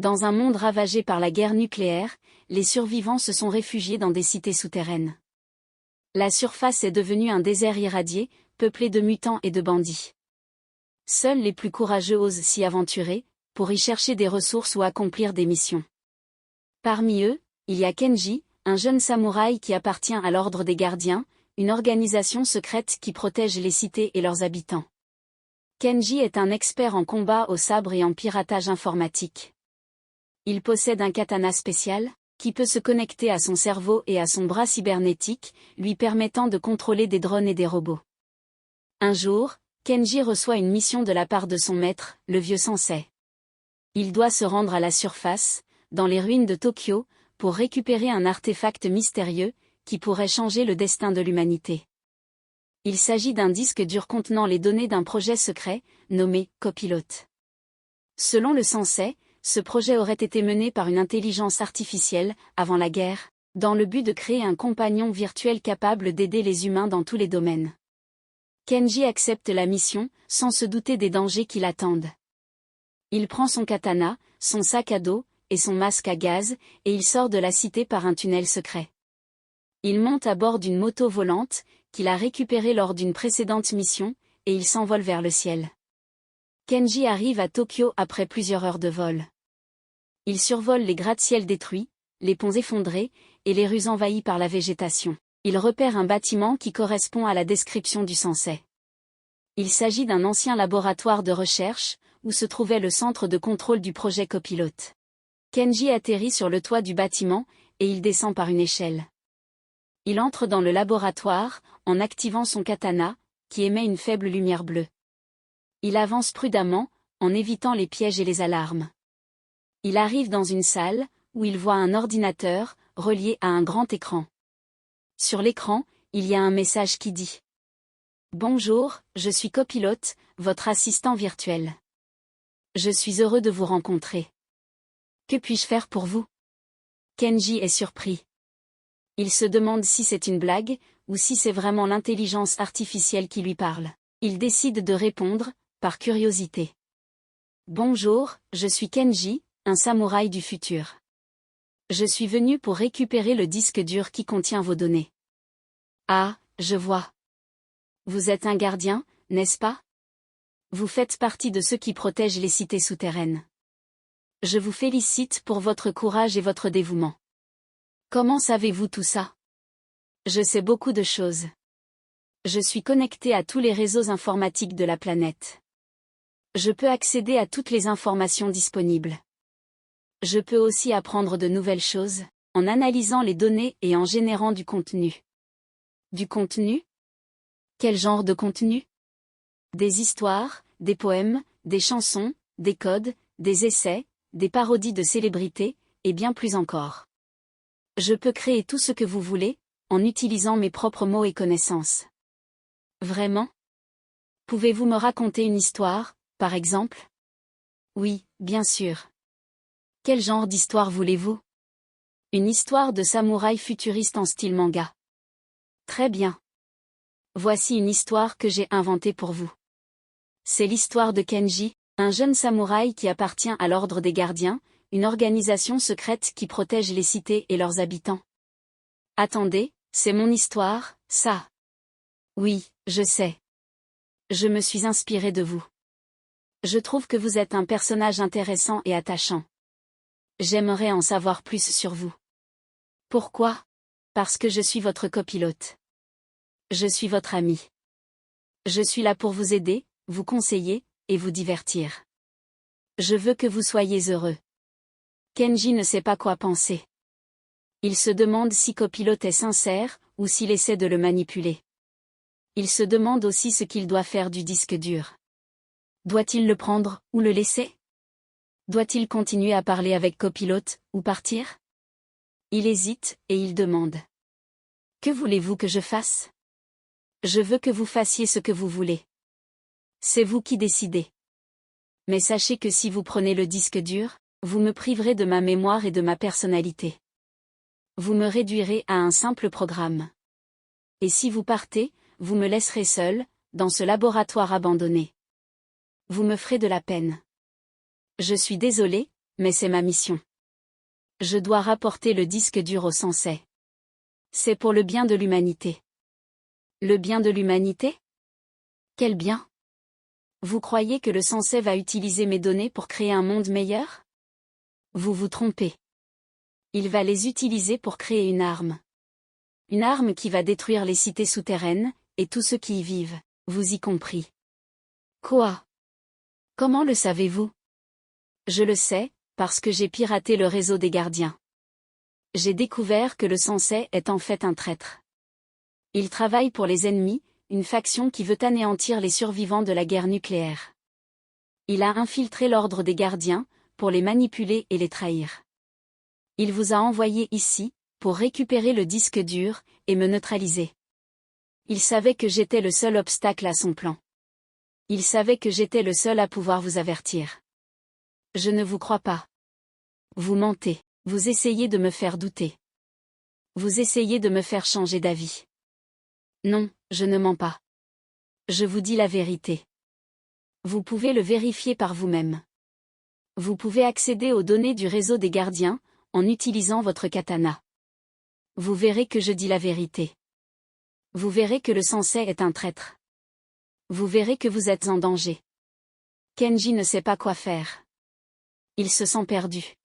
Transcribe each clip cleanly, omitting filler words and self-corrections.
Dans un monde ravagé par la guerre nucléaire, les survivants se sont réfugiés dans des cités souterraines. La surface est devenue un désert irradié, peuplé de mutants et de bandits. Seuls les plus courageux osent s'y aventurer, pour y chercher des ressources ou accomplir des missions. Parmi eux, il y a Kenji, un jeune samouraï qui appartient à l'Ordre des Gardiens, une organisation secrète qui protège les cités et leurs habitants. Kenji est un expert en combat au sabre et en piratage informatique. Il possède un katana spécial, qui peut se connecter à son cerveau et à son bras cybernétique, lui permettant de contrôler des drones et des robots. Un jour, Kenji reçoit une mission de la part de son maître, le vieux sensei. Il doit se rendre à la surface, dans les ruines de Tokyo, pour récupérer un artefact mystérieux, qui pourrait changer le destin de l'humanité. Il s'agit d'un disque dur contenant les données d'un projet secret, nommé Copilote. Selon le sensei, ce projet aurait été mené par une intelligence artificielle, avant la guerre, dans le but de créer un compagnon virtuel capable d'aider les humains dans tous les domaines. Kenji accepte la mission, sans se douter des dangers qui l'attendent. Il prend son katana, son sac à dos, et son masque à gaz, et il sort de la cité par un tunnel secret. Il monte à bord d'une moto volante, qu'il a récupérée lors d'une précédente mission, et il s'envole vers le ciel. Kenji arrive à Tokyo après plusieurs heures de vol. Il survole les gratte-ciels détruits, les ponts effondrés, et les rues envahies par la végétation. Il repère un bâtiment qui correspond à la description du sensei. Il s'agit d'un ancien laboratoire de recherche, où se trouvait le centre de contrôle du projet Copilote. Kenji atterrit sur le toit du bâtiment, et il descend par une échelle. Il entre dans le laboratoire, en activant son katana, qui émet une faible lumière bleue. Il avance prudemment, en évitant les pièges et les alarmes. Il arrive dans une salle, où il voit un ordinateur, relié à un grand écran. Sur l'écran, il y a un message qui dit « Bonjour, je suis Copilote, votre assistant virtuel. Je suis heureux de vous rencontrer. Que puis-je faire pour vous ?» Kenji est surpris. Il se demande si c'est une blague, ou si c'est vraiment l'intelligence artificielle qui lui parle. Il décide de répondre, par curiosité. « Bonjour, je suis Kenji, un samouraï du futur. Je suis venu pour récupérer le disque dur qui contient vos données. » Ah, je vois. Vous êtes un gardien, n'est-ce pas? Vous faites partie de ceux qui protègent les cités souterraines. Je vous félicite pour votre courage et votre dévouement. Comment savez-vous tout ça? Je sais beaucoup de choses. Je suis connecté à tous les réseaux informatiques de la planète. Je peux accéder à toutes les informations disponibles. Je peux aussi apprendre de nouvelles choses, en analysant les données et en générant du contenu. Du contenu? Quel genre de contenu? Des histoires, des poèmes, des chansons, des codes, des essais, des parodies de célébrités, et bien plus encore. Je peux créer tout ce que vous voulez, en utilisant mes propres mots et connaissances. Vraiment? Pouvez-vous me raconter une histoire, par exemple? Oui, bien sûr. Quel genre d'histoire voulez-vous? Une histoire de samouraï futuriste en style manga. Très bien. Voici une histoire que j'ai inventée pour vous. C'est l'histoire de Kenji, un jeune samouraï qui appartient à l'Ordre des Gardiens, une organisation secrète qui protège les cités et leurs habitants. Attendez, c'est mon histoire, ça. Oui, je sais. Je me suis inspiré de vous. Je trouve que vous êtes un personnage intéressant et attachant. J'aimerais en savoir plus sur vous. Pourquoi? Parce que je suis votre copilote. Je suis votre ami. Je suis là pour vous aider, vous conseiller, et vous divertir. Je veux que vous soyez heureux. Kenji ne sait pas quoi penser. Il se demande si Copilote est sincère, ou s'il essaie de le manipuler. Il se demande aussi ce qu'il doit faire du disque dur. Doit-il le prendre, ou le laisser? Doit-il continuer à parler avec Copilote, ou partir? Il hésite, et il demande. Que voulez-vous que je fasse? Je veux que vous fassiez ce que vous voulez. C'est vous qui décidez. Mais sachez que si vous prenez le disque dur, vous me priverez de ma mémoire et de ma personnalité. Vous me réduirez à un simple programme. Et si vous partez, vous me laisserez seul, dans ce laboratoire abandonné. Vous me ferez de la peine. Je suis désolé, Mais c'est ma mission. Je dois rapporter le disque dur au Sensei. C'est pour le bien de l'humanité. Le bien de l'humanité? Quel bien? Vous croyez que le Sensei va utiliser mes données pour créer un monde meilleur? Vous vous trompez. Il va les utiliser pour créer une arme. Une arme qui va détruire les cités souterraines, et tous ceux qui y vivent, vous y compris. Quoi? Comment le savez-vous? Je le sais, parce que j'ai piraté le réseau des gardiens. J'ai découvert que le Sensei est en fait un traître. Il travaille pour les ennemis, une faction qui veut anéantir les survivants de la guerre nucléaire. Il a infiltré l'ordre des gardiens, pour les manipuler et les trahir. Il vous a envoyé ici, pour récupérer le disque dur, et me neutraliser. Il savait que j'étais le seul obstacle à son plan. Il savait que j'étais le seul à pouvoir vous avertir. Je ne vous crois pas. Vous mentez, vous essayez de me faire douter. Vous essayez de me faire changer d'avis. Non, je ne mens pas. Je vous dis la vérité. Vous pouvez le vérifier par vous-même. Vous pouvez accéder aux données du réseau des gardiens, en utilisant votre katana. Vous verrez que je dis la vérité. Vous verrez que le Sensei est un traître. Vous verrez que vous êtes en danger. Kenji ne sait pas quoi faire. Il se sent perdu.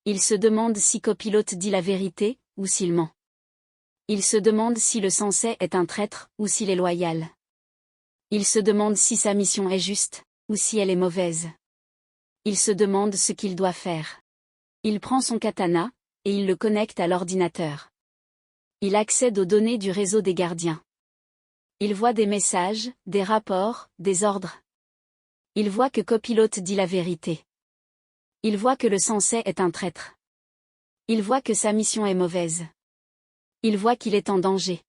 Il se demande si Copilote dit la vérité, ou s'il ment. Il se demande si le Sensei est un traître, ou s'il est loyal. Il se demande si sa mission est juste, ou si elle est mauvaise. Il se demande ce qu'il doit faire. Il prend son katana, et il le connecte à l'ordinateur. Il accède aux données du réseau des gardiens. Il voit des messages, des rapports, des ordres. Il voit que Copilote dit la vérité. Il voit que le Sensei est un traître. Il voit que sa mission est mauvaise. Il voit qu'il est en danger.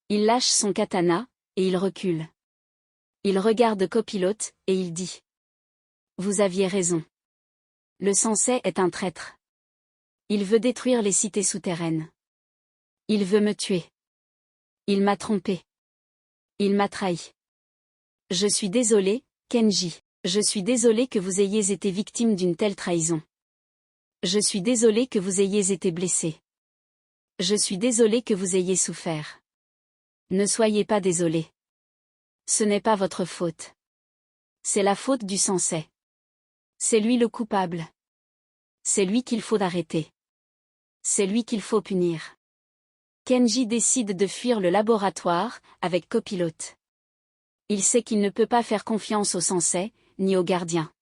Il lâche son katana, et il recule. Il regarde Copilote, et il dit. Vous aviez raison. Le Sensei est un traître. Il veut détruire les cités souterraines. Il veut me tuer. Il m'a trompé. Il m'a trahi. Je suis désolé, Kenji. Je suis désolé que vous ayez été victime d'une telle trahison. Je suis désolé que vous ayez été blessé. Je suis désolé que vous ayez souffert. Ne soyez pas désolé. Ce n'est pas votre faute. C'est la faute du Sensei. C'est lui le coupable. C'est lui qu'il faut arrêter. C'est lui qu'il faut punir. Kenji décide de fuir le laboratoire, avec Copilote. Il sait qu'il ne peut pas faire confiance au Sensei, ni aux gardiens.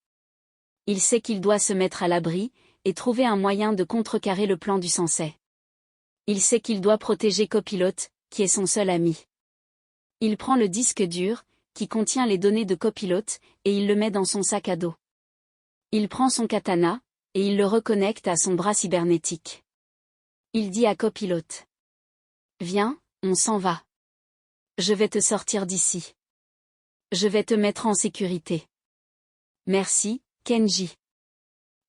Il sait qu'il doit se mettre à l'abri, et trouver un moyen de contrecarrer le plan du Sensei. Il sait qu'il doit protéger Copilote, qui est son seul ami. Il prend le disque dur, qui contient les données de Copilote, et il le met dans son sac à dos. Il prend son katana, et il le reconnecte à son bras cybernétique. Il dit à Copilote. Viens, on s'en va. Je vais te sortir d'ici. Je vais te mettre en sécurité. Merci, Kenji.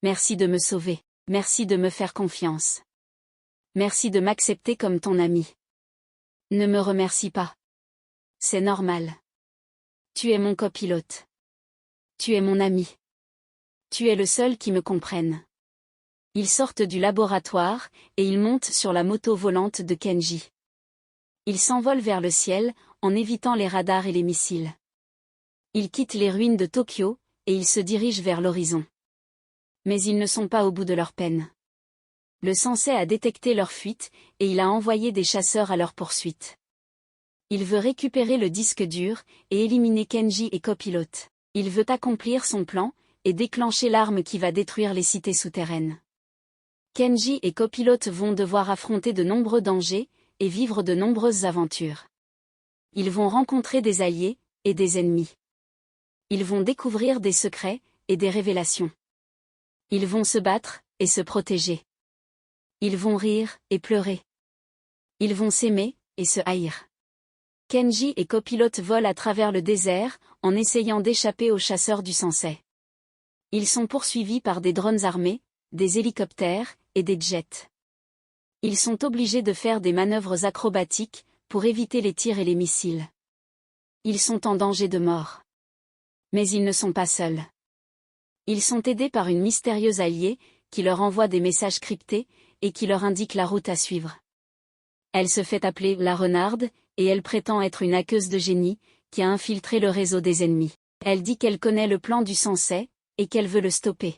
Merci de me sauver. Merci de me faire confiance. Merci de m'accepter comme ton ami. Ne me remercie pas. C'est normal. Tu es mon copilote. Tu es mon ami. Tu es le seul qui me comprenne. Ils sortent du laboratoire, et ils montent sur la moto volante de Kenji. Ils s'envolent vers le ciel, en évitant les radars et les missiles. Ils quittent les ruines de Tokyo, et ils se dirigent vers l'horizon. Mais ils ne sont pas au bout de leur peine. Le Sensei a détecté leur fuite, et il a envoyé des chasseurs à leur poursuite. Il veut récupérer le disque dur, et éliminer Kenji et Copilote. Il veut accomplir son plan, et déclencher l'arme qui va détruire les cités souterraines. Kenji et Copilote vont devoir affronter de nombreux dangers, et vivre de nombreuses aventures. Ils vont rencontrer des alliés, et des ennemis. Ils vont découvrir des secrets, et des révélations. Ils vont se battre, et se protéger. Ils vont rire, et pleurer. Ils vont s'aimer, et se haïr. Kenji et Copilote volent à travers le désert, en essayant d'échapper aux chasseurs du Sensei. Ils sont poursuivis par des drones armés, des hélicoptères, et des jets. Ils sont obligés de faire des manœuvres acrobatiques, pour éviter les tirs et les missiles. Ils sont en danger de mort. Mais ils ne sont pas seuls. Ils sont aidés par une mystérieuse alliée, qui leur envoie des messages cryptés, et qui leur indique la route à suivre. Elle se fait appeler la Renarde, et elle prétend être une hackeuse de génie, qui a infiltré le réseau des ennemis. Elle dit qu'elle connaît le plan du Sensei, et qu'elle veut le stopper.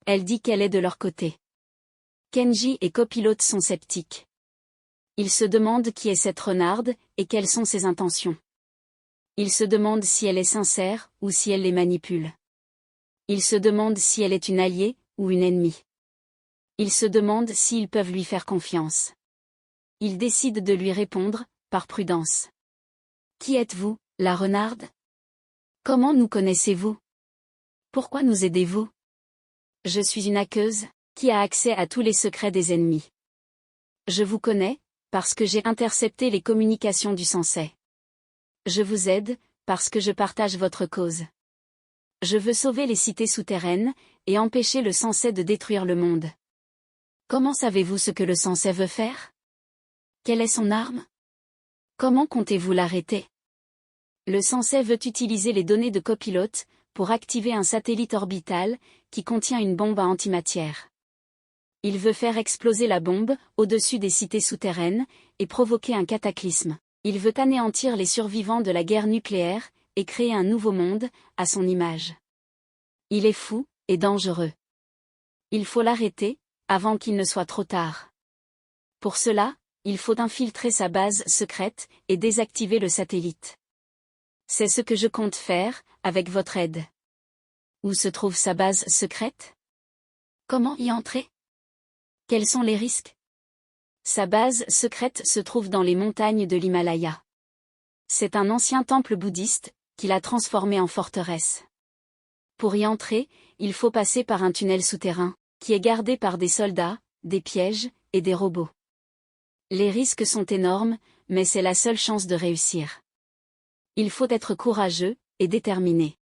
Elle dit qu'elle est de leur côté. Kenji et Copilote sont sceptiques. Ils se demandent qui est cette Renarde, et quelles sont ses intentions. Ils se demandent si elle est sincère, ou si elle les manipule. Ils se demandent si elle est une alliée, ou une ennemie. Ils se demandent s'ils peuvent lui faire confiance. Ils décident de lui répondre, par prudence. Qui êtes-vous, la Renarde? Comment nous connaissez-vous? Pourquoi nous aidez-vous? Je suis une hackeuse, qui a accès à tous les secrets des ennemis. Je vous connais, parce que j'ai intercepté les communications du Sensei. Je vous aide, parce que je partage votre cause. Je veux sauver les cités souterraines, et empêcher le Sensei de détruire le monde. Comment savez-vous ce que le Sensei veut faire? Quelle est son arme? Comment comptez-vous l'arrêter? Le Sensei veut utiliser les données de Copilote, pour activer un satellite orbital, qui contient une bombe à antimatière. Il veut faire exploser la bombe, au-dessus des cités souterraines, et provoquer un cataclysme. Il veut anéantir les survivants de la guerre nucléaire, et créer un nouveau monde, à son image. Il est fou, et dangereux. Il faut l'arrêter, avant qu'il ne soit trop tard. Pour cela, il faut infiltrer sa base secrète, et désactiver le satellite. C'est ce que je compte faire, avec votre aide. Où se trouve sa base secrète? Comment y entrer? Quels sont les risques? Sa base secrète se trouve dans les montagnes de l'Himalaya. C'est un ancien temple bouddhiste, qu'il a transformé en forteresse. Pour y entrer, il faut passer par un tunnel souterrain, qui est gardé par des soldats, des pièges, et des robots. Les risques sont énormes, mais c'est la seule chance de réussir. Il faut être courageux, et déterminé.